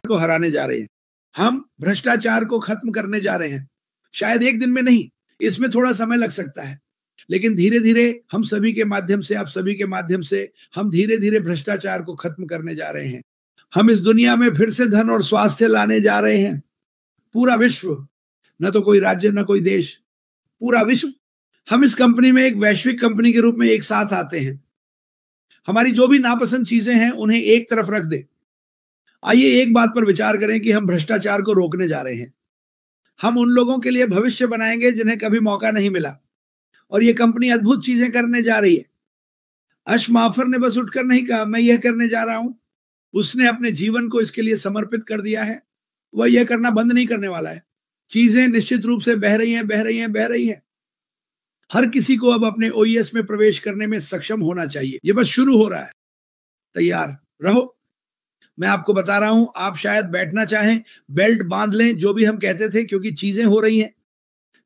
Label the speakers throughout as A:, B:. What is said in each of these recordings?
A: को हराने जा रहे हैं, हम भ्रष्टाचार को खत्म करने जा रहे हैं। शायद एक दिन में नहीं, इसमें थोड़ा समय लग सकता है, लेकिन धीरे धीरे हम सभी के माध्यम से, आप सभी के माध्यम से हम धीरे धीरे भ्रष्टाचार को खत्म करने जा रहे हैं। हम इस दुनिया में फिर से धन और स्वास्थ्य लाने जा रहे हैं। पूरा विश्व, न तो कोई राज्य न कोई देश, पूरा विश्व, हम इस कंपनी में एक वैश्विक कंपनी के रूप में एक साथ आते हैं। हमारी जो भी नापसंद चीजें हैं उन्हें एक तरफ रख दें। आइए एक बात पर विचार करें कि हम भ्रष्टाचार को रोकने जा रहे हैं। हम उन लोगों के लिए भविष्य बनाएंगे जिन्हें कभी मौका नहीं मिला, और ये कंपनी अद्भुत चीजें करने जा रही है। अश माफर ने बस उठकर नहीं कहा मैं यह करने जा रहा हूं, उसने अपने जीवन को इसके लिए समर्पित कर दिया है। वह यह करना बंद नहीं करने वाला है। चीजें निश्चित रूप से बह रही हैं, बह रही हैं, बह रही हैं। हर किसी को अब अपने ओईएस में प्रवेश करने में सक्षम होना चाहिए। ये बस शुरू हो रहा है। तैयार रहो। मैं आपको बता रहा हूं, आप शायद बैठना चाहें, बेल्ट बांध लें, जो भी हम कहते थे, क्योंकि चीजें हो रही हैं।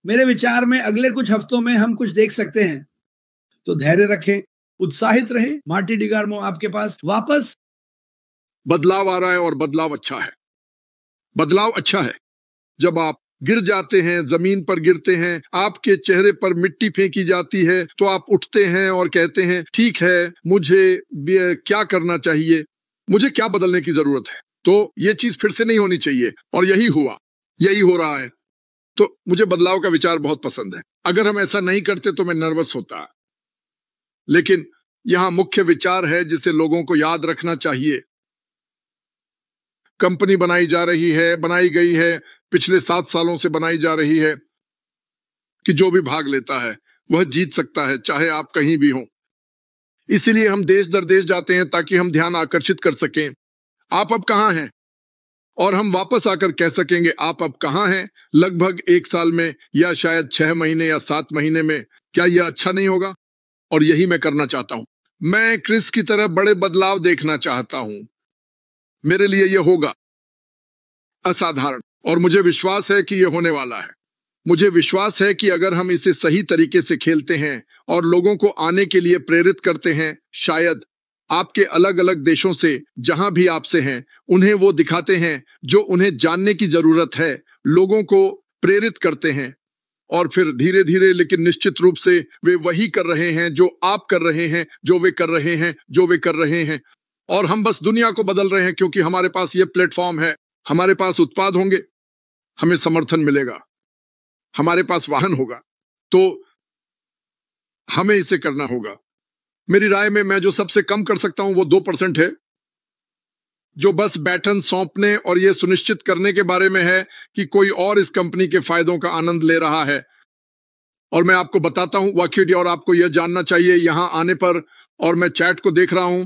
A: मेरे विचार में अगले कुछ हफ्तों में हम कुछ देख सकते हैं। तो धैर्य रखें, उत्साहित रहें। मार्टी डिगार्मो आपके पास वापस।
B: बदलाव आ रहा है और बदलाव अच्छा है। बदलाव अच्छा है। जब आप गिर जाते हैं, जमीन पर गिरते हैं, आपके चेहरे पर मिट्टी फेंकी जाती है, तो आप उठते हैं और कहते हैं ठीक है, मुझे क्या करना चाहिए, मुझे क्या बदलने की जरूरत है। तो ये चीज फिर से नहीं होनी चाहिए, और यही हुआ, यही हो रहा है। तो मुझे बदलाव का विचार बहुत पसंद है। अगर हम ऐसा नहीं करते तो मैं नर्वस होता। लेकिन यहां मुख्य विचार है जिसे लोगों को याद रखना चाहिए। कंपनी बनाई जा रही है, बनाई गई है, पिछले 7 सालों से बनाई जा रही है कि जो भी भाग लेता है वह जीत सकता है, चाहे आप कहीं भी हों। इसीलिए हम देश दर देश जाते हैं ताकि हम ध्यान आकर्षित कर सकें। आप अब कहां हैं? और हम वापस आकर कह सकेंगे आप अब कहां हैं, लगभग 1 साल में, या शायद 6 महीने या 7 महीने में। क्या यह अच्छा नहीं होगा? और यही मैं करना चाहता हूं। मैं क्रिस की तरह बड़े बदलाव देखना चाहता हूं। मेरे लिए यह होगा असाधारण, और मुझे विश्वास है कि यह होने वाला है। मुझे विश्वास है कि अगर हम इसे सही तरीके से खेलते हैं और लोगों को आने के लिए प्रेरित करते हैं, शायद आपके अलग अलग देशों से, जहां भी आपसे हैं, उन्हें वो दिखाते हैं जो उन्हें जानने की जरूरत है, लोगों को प्रेरित करते हैं, और फिर धीरे धीरे लेकिन निश्चित रूप से वे वही कर रहे हैं जो आप कर रहे हैं, जो वे कर रहे हैं, जो वे कर रहे हैं। और हम बस दुनिया को बदल रहे हैं क्योंकि हमारे पास ये प्लेटफॉर्म है, हमारे पास उत्पाद होंगे, हमें समर्थन मिलेगा, हमारे पास वाहन होगा, तो हमें इसे करना होगा। मेरी राय में मैं जो सबसे कम कर सकता हूं वो 2% है, जो बस बैटन सौंपने और यह सुनिश्चित करने के बारे में है कि कोई और इस कंपनी के फायदों का आनंद ले रहा है। और मैं आपको बताता हूं वाक्य, और आपको यह जानना चाहिए यहां आने पर, और मैं चैट को देख रहा हूं,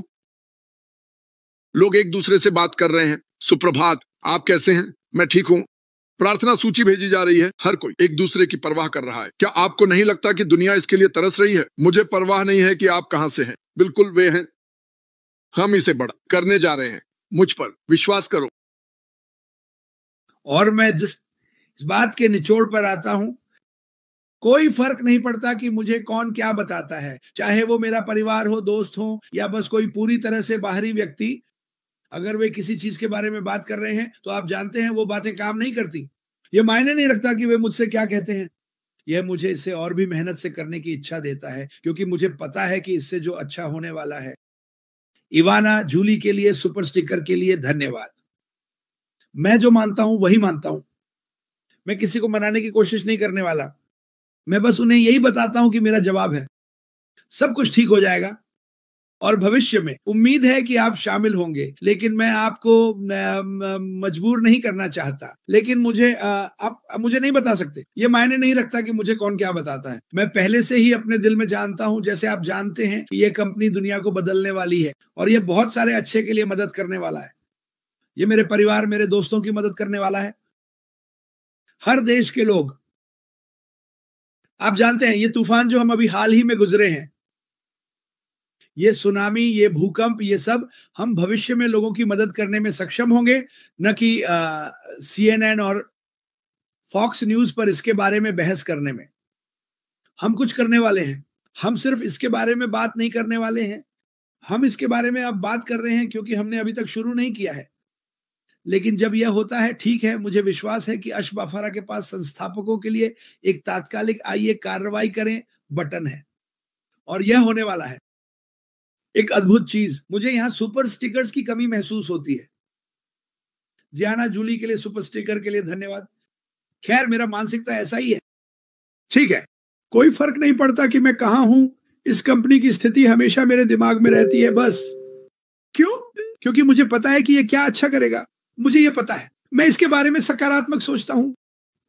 B: लोग एक दूसरे से बात कर रहे हैं। सुप्रभात, आप कैसे हैं? मैं ठीक हूं। प्रार्थना सूची भेजी जा रही है। हर कोई एक दूसरे की परवाह कर रहा है। क्या आपको नहीं लगता कि दुनिया इसके लिए तरस रही है? मुझे परवाह नहीं है कि आप कहां से हैं, बिल्कुल वे हैं। हम इसे बड़ा करने जा रहे हैं। मुझ पर विश्वास करो।
A: और मैं जिस इस बात के निचोड़ पर आता हूं, कोई फर्क नहीं पड़ता कि मुझे कौन क्या बताता है, चाहे वो मेरा परिवार हो, दोस्त हो, या बस कोई पूरी तरह से बाहरी व्यक्ति। अगर वे किसी चीज के बारे में बात कर रहे हैं तो आप जानते हैं वो बातें काम नहीं करती। ये मायने नहीं रखता कि वे मुझसे क्या कहते हैं। यह मुझे इससे और भी मेहनत से करने की इच्छा देता है, क्योंकि मुझे पता है कि इससे जो अच्छा होने वाला है। इवाना जूली के लिए सुपर स्टिकर के लिए धन्यवाद। मैं जो मानता हूं वही मानता हूं। मैं किसी को मनाने की कोशिश नहीं करने वाला। मैं बस उन्हें यही बताता हूं कि मेरा जवाब है, सब कुछ ठीक हो जाएगा। और भविष्य में उम्मीद है कि आप शामिल होंगे, लेकिन मैं आपको मजबूर नहीं करना चाहता। लेकिन आप मुझे नहीं बता सकते। ये मायने नहीं रखता कि मुझे कौन क्या बताता है। मैं पहले से ही अपने दिल में जानता हूं, जैसे आप जानते हैं, कि ये कंपनी दुनिया को बदलने वाली है, और ये बहुत सारे अच्छे के लिए मदद करने वाला है। ये मेरे परिवार, मेरे दोस्तों की मदद करने वाला है, हर देश के लोग। आप जानते हैं, ये तूफान जो हम अभी हाल ही में गुजरे हैं, ये सुनामी, ये भूकंप, ये सब हम भविष्य में लोगों की मदद करने में सक्षम होंगे, न कि CNN और फॉक्स न्यूज पर इसके बारे में बहस करने में। हम कुछ करने वाले हैं। हम सिर्फ इसके बारे में बात नहीं करने वाले हैं, हम इसके बारे में अब बात कर रहे हैं क्योंकि हमने अभी तक शुरू नहीं किया है। लेकिन जब यह होता है, ठीक है, मुझे विश्वास है कि अशबाफारा के पास संस्थापकों के लिए एक तात्कालिक आइए कार्रवाई करें बटन है, और यह होने वाला है। एक अद्भुत चीज, मुझे यहां सुपर स्टिकर्स की कमी महसूस होती है। जियाना जूली के लिए सुपर स्टिकर के लिए धन्यवाद। खैर, मेरा मानसिकता ऐसा ही है। ठीक है, कोई फर्क नहीं पड़ता कि मैं कहां हूं, इस कंपनी की स्थिति हमेशा मेरे दिमाग में रहती है बस। क्यों? क्योंकि मुझे पता है कि यह क्या अच्छा करेगा। मुझे यह पता है, मैं इसके बारे में सकारात्मक सोचता हूं,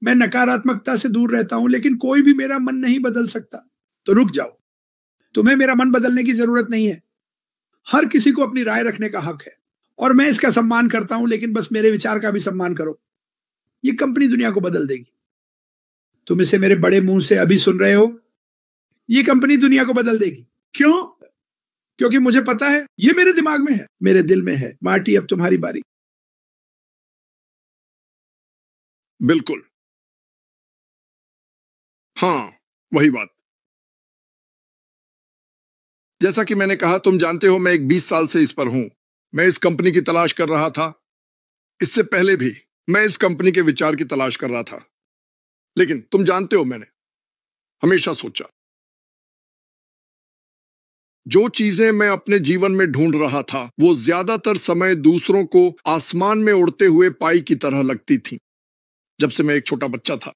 A: मैं नकारात्मकता से दूर रहता हूं, लेकिन कोई भी मेरा मन नहीं बदल सकता। तो रुक जाओ, तुम्हें मेरा मन बदलने की जरूरत नहीं है। हर किसी को अपनी राय रखने का हक है, और मैं इसका सम्मान करता हूं, लेकिन बस मेरे विचार का भी सम्मान करो। ये कंपनी दुनिया को बदल देगी। तुम इसे मेरे बड़े मुंह से अभी सुन रहे हो। ये कंपनी दुनिया को बदल देगी। क्यों? क्योंकि मुझे पता है, ये मेरे दिमाग में है, मेरे दिल में है। मार्टी, अब तुम्हारी बारी।
B: बिल्कुल, हाँ, वही बात। जैसा कि मैंने कहा, तुम जानते हो मैं एक 20 साल से इस पर हूं। मैं इस कंपनी की तलाश कर रहा था। इससे पहले भी मैं इस कंपनी के विचार की तलाश कर रहा था। लेकिन तुम जानते हो, मैंने हमेशा सोचा, जो चीजें मैं अपने जीवन में ढूंढ रहा था वो ज्यादातर समय दूसरों को आसमान में उड़ते हुए पाई की तरह लगती थी, जब से मैं एक छोटा बच्चा था।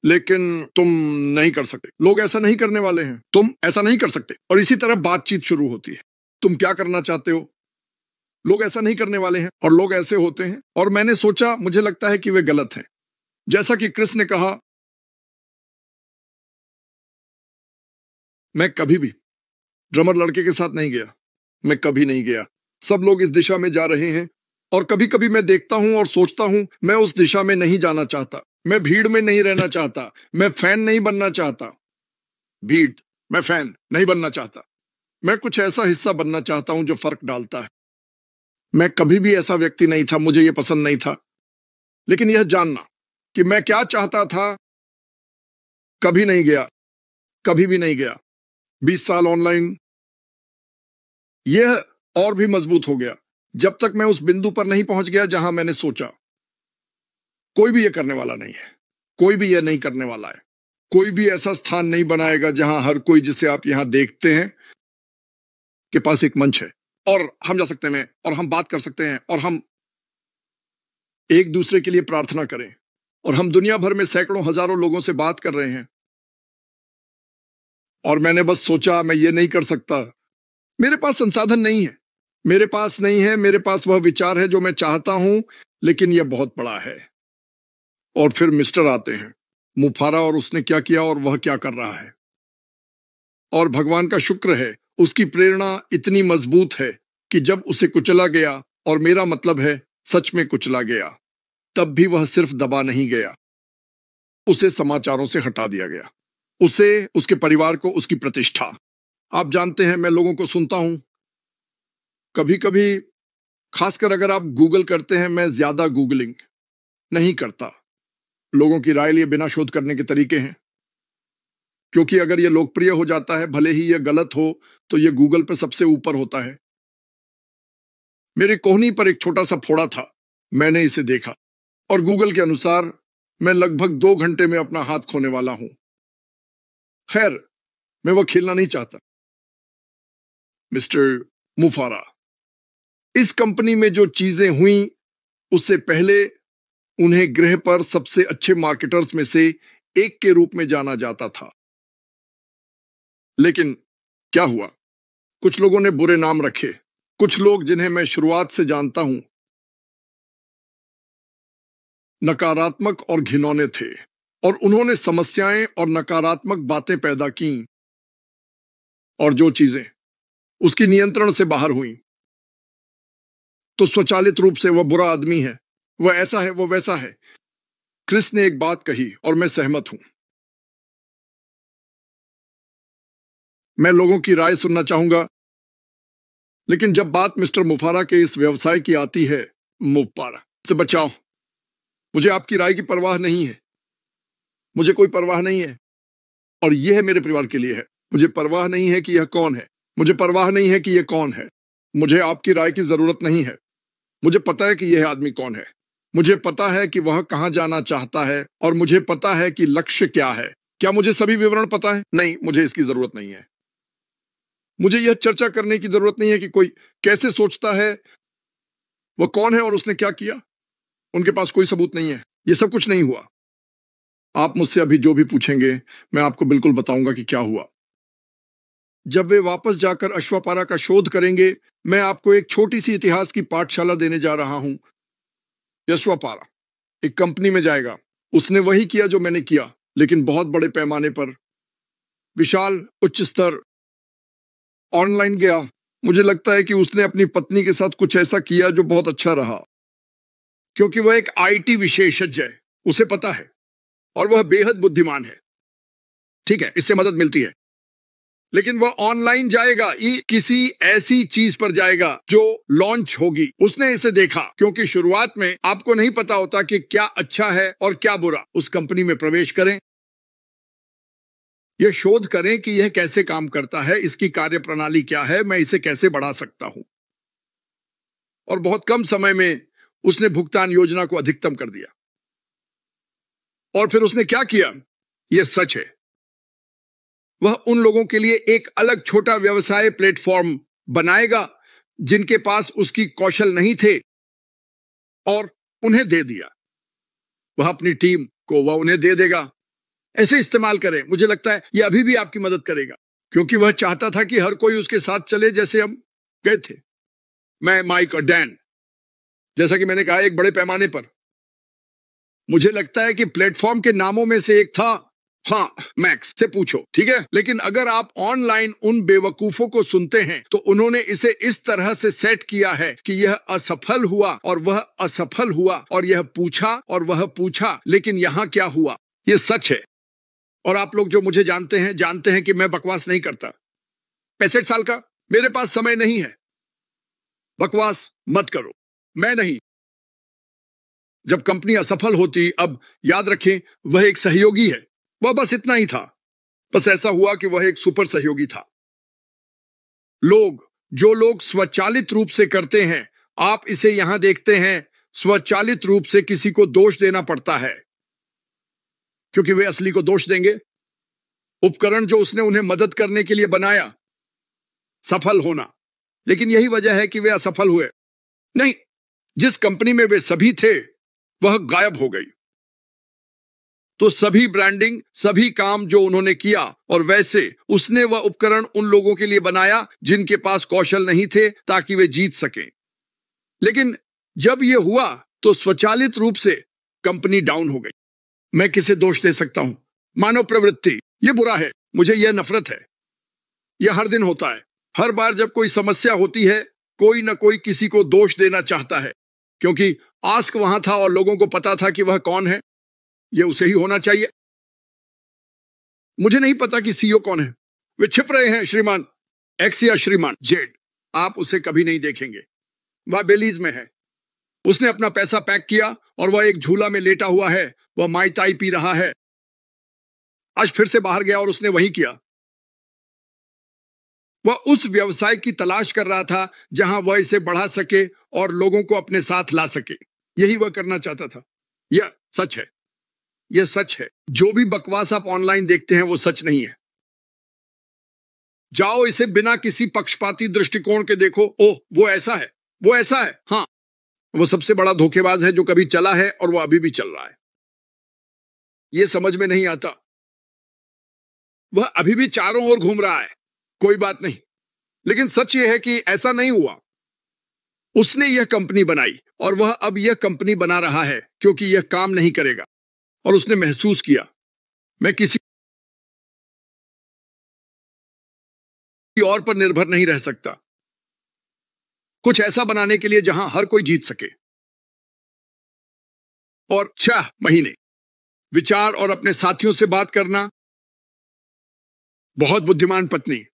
B: लेकिन तुम नहीं कर सकते। लोग ऐसा नहीं करने वाले हैं। तुम ऐसा नहीं कर सकते। और इसी तरह बातचीत शुरू होती है। तुम क्या करना चाहते हो? लोग ऐसा नहीं करने वाले हैं, और लोग ऐसे होते हैं। और मैंने सोचा, मुझे लगता है कि वे गलत हैं। जैसा कि क्रिस ने कहा, मैं कभी भी ड्रमर लड़के के साथ नहीं गया। मैं कभी नहीं गया। सब लोग इस दिशा में जा रहे हैं, और कभी कभी मैं देखता हूं और सोचता हूं, मैं उस दिशा में नहीं जाना चाहता। मैं भीड़ में नहीं रहना चाहता। मैं फैन नहीं बनना चाहता। मैं फैन नहीं बनना चाहता। मैं कुछ ऐसा हिस्सा बनना चाहता हूं जो फर्क डालता है। मैं कभी भी ऐसा व्यक्ति नहीं था। मुझे यह पसंद नहीं था। लेकिन यह जानना कि मैं क्या चाहता था, कभी नहीं गया। कभी भी नहीं गया। 20 साल ऑनलाइन, यह और भी मजबूत हो गया जब तक मैं उस बिंदु पर नहीं पहुंच गया जहां मैंने सोचा, कोई भी यह करने वाला नहीं है। कोई भी यह नहीं करने वाला है। कोई भी ऐसा स्थान नहीं बनाएगा जहां हर कोई, जिसे आप यहां देखते हैं, के पास एक मंच है, और हम जा सकते हैं, और हम बात कर सकते हैं, और हम एक दूसरे के लिए प्रार्थना करें। और हम दुनिया भर में सैकड़ों हजारों लोगों से बात कर रहे हैं। और मैंने बस सोचा, मैं ये नहीं कर सकता। मेरे पास संसाधन नहीं है। मेरे पास नहीं है। मेरे पास वह विचार है जो मैं चाहता हूं, लेकिन यह बहुत बड़ा है। और फिर मिस्टर आते हैं, मुफारा, और उसने क्या किया और वह क्या कर रहा है। और भगवान का शुक्र है, उसकी प्रेरणा इतनी मजबूत है कि जब उसे कुचला गया, और मेरा मतलब है सच में कुचला गया, तब भी वह सिर्फ दबा नहीं गया। उसे समाचारों से हटा दिया गया। उसे, उसके परिवार को, उसकी प्रतिष्ठा। आप जानते हैं, मैं लोगों को सुनता हूं, कभी कभी, खासकर अगर आप गूगल करते हैं। मैं ज्यादा गूगलिंग नहीं करता। लोगों की राय लिए बिना शोध करने के तरीके हैं, क्योंकि अगर यह लोकप्रिय हो जाता है, भले ही यह गलत हो, तो यह गूगल पर सबसे ऊपर होता है। मेरे कोहनी पर एक छोटा सा फोड़ा था। मैंने इसे देखा, और गूगल के अनुसार मैं लगभग 2 घंटे में अपना हाथ खोने वाला हूं। खैर, मैं वह खेलना नहीं चाहता। मिस्टर मुफारा, इस कंपनी में जो चीजें हुई, उससे पहले उन्हें ग्रह पर सबसे अच्छे मार्केटर्स में से एक के रूप में जाना जाता था। लेकिन क्या हुआ? कुछ लोगों ने बुरे नाम रखे। कुछ लोग, जिन्हें मैं शुरुआत से जानता हूं, नकारात्मक और घिनौने थे, और उन्होंने समस्याएं और नकारात्मक बातें पैदा की, और जो चीजें उसकी नियंत्रण से बाहर हुई, तो स्वचालित रूप से वह बुरा आदमी है, वह ऐसा है, वह वैसा है। क्रिस ने एक बात कही, और मैं सहमत हूं। मैं लोगों की राय सुनना चाहूंगा, लेकिन जब बात मिस्टर मुफारा के इस व्यवसाय की आती है, मुफारा से बचाओ। मुझे आपकी राय की परवाह नहीं है। मुझे कोई परवाह नहीं है, और यह मेरे परिवार के लिए है। मुझे परवाह नहीं है कि यह कौन है। मुझे परवाह नहीं है कि यह कौन है। मुझे आपकी राय की जरूरत नहीं है। मुझे पता है कि यह आदमी कौन है, मुझे पता है कि वह कहां जाना चाहता है और मुझे पता है कि लक्ष्य क्या है। क्या मुझे सभी विवरण पता है? नहीं, मुझे इसकी जरूरत नहीं है। मुझे यह चर्चा करने की जरूरत नहीं है कि कोई कैसे सोचता है, वह कौन है और उसने क्या किया। उनके पास कोई सबूत नहीं है। यह सब कुछ नहीं हुआ। आप मुझसे अभी जो भी पूछेंगे मैं आपको बिल्कुल बताऊंगा कि क्या हुआ। जब वे वापस जाकर अश्वापारा का शोध करेंगे, मैं आपको एक छोटी सी इतिहास की पाठशाला देने जा रहा हूं। अश्वापारा एक कंपनी में जाएगा। उसने वही किया जो मैंने किया, लेकिन बहुत बड़े पैमाने पर, विशाल उच्च स्तर, ऑनलाइन गया। मुझे लगता है कि उसने अपनी पत्नी के साथ कुछ ऐसा किया जो बहुत अच्छा रहा, क्योंकि वह एक आईटी विशेषज्ञ है, उसे पता है और वह बेहद बुद्धिमान है। ठीक है, इससे मदद मिलती है, लेकिन वह ऑनलाइन जाएगा, किसी ऐसी चीज पर जाएगा जो लॉन्च होगी। उसने इसे देखा, क्योंकि शुरुआत में आपको नहीं पता होता कि क्या अच्छा है और क्या बुरा। उस कंपनी में प्रवेश करें, यह शोध करें कि यह कैसे काम करता है, इसकी कार्यप्रणाली क्या है, मैं इसे कैसे बढ़ा सकता हूं। और बहुत कम समय में उसने भुगतान योजना को अधिकतम कर दिया। और फिर उसने क्या किया, यह सच है। वह उन लोगों के लिए एक अलग छोटा व्यवसाय प्लेटफॉर्म बनाएगा जिनके पास उसकी कौशल नहीं थे, और उन्हें दे दिया। वह अपनी टीम को वह उन्हें दे देगा। ऐसे इस्तेमाल करें। मुझे लगता है यह अभी भी आपकी मदद करेगा, क्योंकि वह चाहता था कि हर कोई उसके साथ चले जैसे हम गए थे। मैं, माइक और डैन, जैसा कि मैंने कहा, एक बड़े पैमाने पर। मुझे लगता है कि प्लेटफॉर्म के नामों में से एक था, हाँ, मैक्स से पूछो, ठीक है। लेकिन अगर आप ऑनलाइन उन बेवकूफों को सुनते हैं तो उन्होंने इसे इस तरह से सेट किया है कि यह असफल हुआ और वह असफल हुआ और यह पूछा और वह पूछा, लेकिन यहां क्या हुआ। यह सच है। और आप लोग जो मुझे जानते हैं कि मैं बकवास नहीं करता। 65 साल का, मेरे पास समय नहीं है। बकवास मत करो, मैं नहीं। जब कंपनी असफल होती, अब याद रखें, वह एक सहयोगी है। वह बस इतना ही था। बस ऐसा हुआ कि वह एक सुपर सहयोगी था। जो लोग स्वचालित रूप से करते हैं, आप इसे यहां देखते हैं, स्वचालित रूप से किसी को दोष देना पड़ता है, क्योंकि वे असली को दोष देंगे। उपकरण जो उसने उन्हें मदद करने के लिए बनाया, सफल होना। लेकिन यही वजह है कि वे असफल हुए। नहीं, जिस कंपनी में वे सभी थे वह गायब हो गई। तो सभी ब्रांडिंग, सभी काम जो उन्होंने किया, और वैसे उसने वह उपकरण उन लोगों के लिए बनाया जिनके पास कौशल नहीं थे, ताकि वे जीत सकें। लेकिन जब यह हुआ तो स्वचालित रूप से कंपनी डाउन हो गई। मैं किसे दोष दे सकता हूं? मानव प्रवृत्ति। यह बुरा है, मुझे यह नफरत है। यह हर दिन होता है। हर बार जब कोई समस्या होती है, कोई ना कोई किसी को दोष देना चाहता है, क्योंकि आस्क वहां था और लोगों को पता था कि वह कौन है। यह उसे ही होना चाहिए। मुझे नहीं पता कि सीईओ कौन है। वे छिप रहे हैं, श्रीमान एक्स या श्रीमान जेड। आप उसे कभी नहीं देखेंगे। वह बेलीज में है। उसने अपना पैसा पैक किया और वह एक झूला में लेटा हुआ है। वह माई ताई पी रहा है। आज फिर से बाहर गया और उसने वही किया। वह उस व्यवसाय की तलाश कर रहा था जहां वह इसे बढ़ा सके और लोगों को अपने साथ ला सके। यही वह करना चाहता था। यह सच है। यह सच है। जो भी बकवास आप ऑनलाइन देखते हैं वो सच नहीं है। जाओ इसे बिना किसी पक्षपाती दृष्टिकोण के देखो। ओह, वो ऐसा है, वो ऐसा है। हाँ, वो सबसे बड़ा धोखेबाज है जो कभी चला है और वो अभी भी चल रहा है। यह समझ में नहीं आता। वह अभी भी चारों ओर घूम रहा है। कोई बात नहीं, लेकिन सच यह है कि ऐसा नहीं हुआ। उसने यह कंपनी बनाई और वह अब यह कंपनी बना रहा है क्योंकि यह काम नहीं करेगा। और उसने महसूस किया, मैं किसी और पर निर्भर नहीं रह सकता। कुछ ऐसा बनाने के लिए जहां हर कोई जीत सके। और 6 महीने विचार और अपने साथियों से बात करना। बहुत बुद्धिमान पत्नी।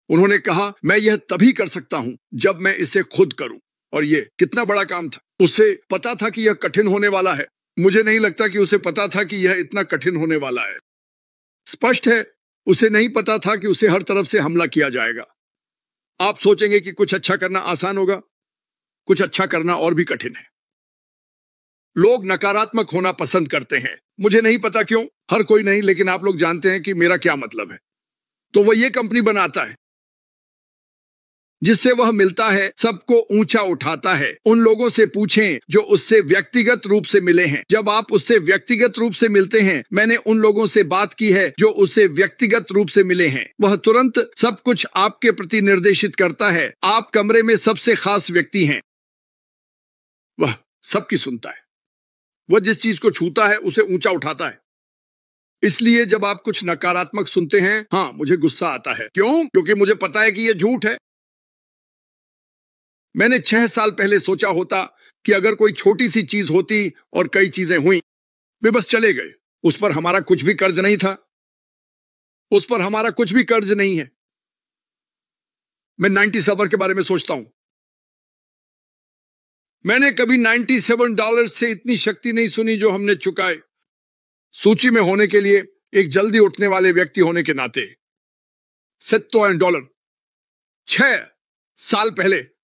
B: उन्होंने कहा, मैं यह तभी कर सकता हूं जब मैं इसे खुद करूं। और यह कितना बड़ा काम था। उसे पता था कि यह कठिन होने वाला है। मुझे नहीं लगता कि उसे पता था कि यह इतना कठिन होने वाला है। स्पष्ट है, उसे नहीं पता था कि उसे हर तरफ से हमला किया जाएगा। आप सोचेंगे कि कुछ अच्छा करना आसान होगा। कुछ अच्छा करना और भी कठिन है। लोग नकारात्मक होना पसंद करते हैं, मुझे नहीं पता क्यों, हर कोई नहीं, लेकिन आप लोग जानते हैं कि मेरा क्या मतलब है। तो वह ये कंपनी बनाता है जिससे वह मिलता है, सबको ऊंचा उठाता है। उन लोगों से पूछें जो उससे व्यक्तिगत रूप से मिले हैं। जब आप उससे व्यक्तिगत रूप से मिलते हैं, मैंने उन लोगों से बात की है जो उससे व्यक्तिगत रूप से मिले हैं, वह तुरंत सब कुछ आपके प्रति निर्देशित करता है। आप कमरे में सबसे खास व्यक्ति हैं। वह सबकी सुनता है, वह जिस चीज को छूता है उसे ऊंचा उठाता है। इसलिए जब आप कुछ नकारात्मक सुनते हैं, हाँ, मुझे गुस्सा आता है। क्यों? क्योंकि मुझे पता है कि यह झूठ है। मैंने 6 साल पहले सोचा होता कि अगर कोई छोटी सी चीज होती और कई चीजें हुई, वे बस चले गए, उस पर हमारा कुछ भी कर्ज नहीं था, उस पर हमारा कुछ भी कर्ज नहीं है। मैं 97 के बारे में सोचता हूं। मैंने कभी $97 से इतनी शक्ति नहीं सुनी जो हमने चुकाए, सूची में होने के लिए, एक जल्दी उठने वाले व्यक्ति होने के नाते। $100 6 साल पहले